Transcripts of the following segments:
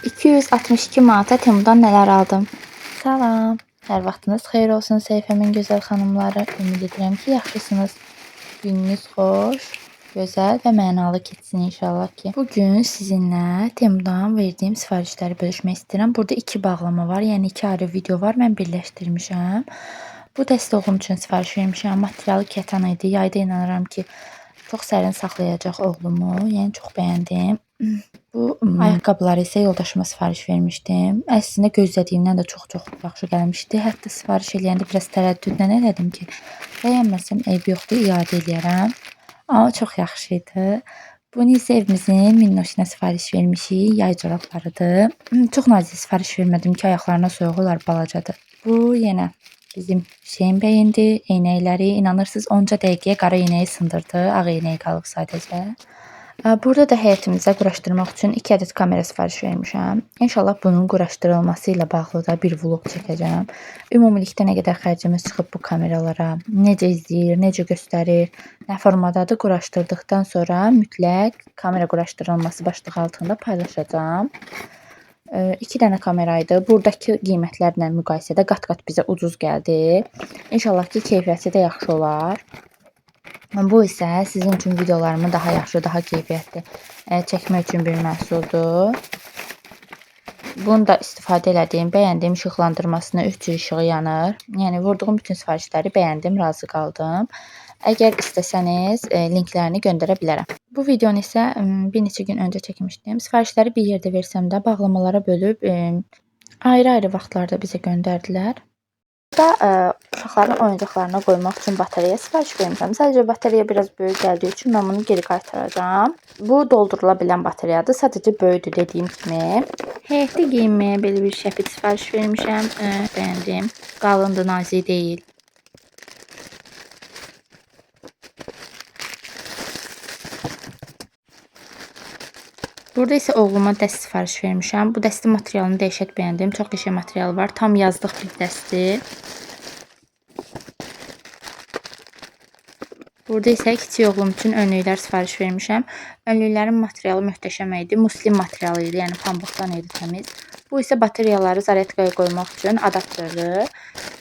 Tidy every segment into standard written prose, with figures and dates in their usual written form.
262 manata Temudan nələr aldım? Salam. Hər vaxtınız xeyir olsun səhifəmin gözəl xanımları. Ümid edirəm ki, yaxşısınız. Gününüz xoş, gözəl və mənalı keçsin inşallah ki. Bugün sizinlə Temudan verdiyim sifarişləri bölüşmək istəyirəm. Burada 2 bağlama var, yəni 2 ayrı video var. Mən birləşdirmişəm. Bu dəstə oğlum üçün sifariş vermişəm. Materialı kətan idi. Yayda inanıram ki, çox sərin saxlayacaq oğlumu. Yəni çox bəyəndim. Bu ayaqqabıları isə yoldaşıma sifariş vermişdim. Əslində gözlədiyimdən də çox yaxşı gəlmişdi. Hətta sifariş eləyəndə biraz tərəddüdlə elədim ki, bəyənməsəm eyb yoxdur, iade eləyərəm. Amma çox yaxşı idi. Bunu isə evimizin minnoşuna sifariş vermişik. Yay corablarıdır. Çox nazik sifariş vermədim ki, ayaqlarına soyuq olar, balacadır. Bu yenə bizim Hüseyn bəyindi. Eynəkləri inanırsınız 10 dəqiqəyə qara eynəyi sındırdı. Ağ eynəyi qalıb sadəcə. Burada da həyətimizə quraşdırmaq üçün 2 ədəd kamera sifariş vermişəm. İnşallah bunun quraşdırılması ilə bağlı da bir vlog çəkəcəm. Ümumilikdə nə qədər xərcimiz çıxıb bu kameralara, necə izləyir, necə göstərir, nə formadadır quraşdırdıqdan sonra mütləq kamera quraşdırılması başlığı altında paylaşacağım. 2 dənə kameraydı. Buradakı qiymətlərlə müqayisədə qat-qat bizə ucuz gəldi. İnşallah ki, keyfiyyəti də yaxşı olar. Bu isə sizin üçün videolarımı daha yaxşı, daha keyfiyyətli çəkmək üçün bir məhsuldur. Bunu da istifadə elədiyim, bəyəndiyim işıqlandırmasına 3 cür işığı yanır. Yəni vurduğum bütün sifarişləri bəyəndim, razı qaldım. Əgər istəsəniz linklərini göndərə bilərəm. Bu videonu isə bir neçə gün öncə çəkmişdim. Sifarişləri bir yerdə versəm də bağlamalara bölüb ayrı-ayrı vaxtlarda bizə göndərdilər. Burada uşaqların oyuncaqlarına qoymaq üçün batareya sifariş vermişəm. Sadəcə batareya biraz böyük gəldiyi üçün mən bunu geri qaytaracağam. Bu doldurula bilən batareyadır. Sadəcə böyükdür dediyim kimi. Həyətdə geyinməyə belə bir şəfit sifariş vermişəm. Bəyəndim. Qalındır, nazik deyil. Burada isə oğluma dəst sifariş vermişəm. Bu dəstin materialını dəhşət bəyəndim. Çox qəşəng material var. Tam yazlıq bir dəstdir. Burada isə kiçik oğlum üçün önlüklər sifariş vermişəm. Önlüklərin materialı möhtəşəm idi. Muslim materialı idi, yəni pambıqdan idi təmiz. Bu isə batareyaları zaretkaya qoymaq üçün adaptördur.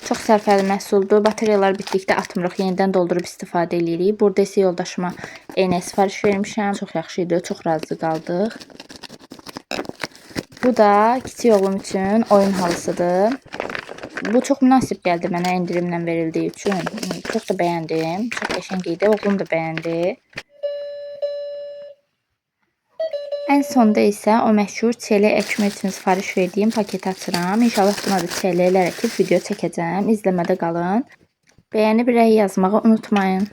Çox sərfəli məhsuldur. Batareyalar bitdikdə atmırıq, yenidən doldurub istifadə edirik. Burada isə yoldaşıma eynək sifariş vermişəm. Çox yaxşı idi, çox razı qaldıq. Bu da kiçik oğlum üçün oyun halısıdır. Bu çox münasib gəldi mənə endirimlə verildiyi üçün. Çox da bəyəndim. Çox qəşəng idi. Oğlum da bəyəndi. Ən sonda isə o məşhur çiyələk əkmək üçün sifariş verdiyim paketi açıram. İnşallah buna da çiyələklər əkib video çəkəcəm. İzləmədə qalın. Bəyənib rəy yazmağı unutmayın.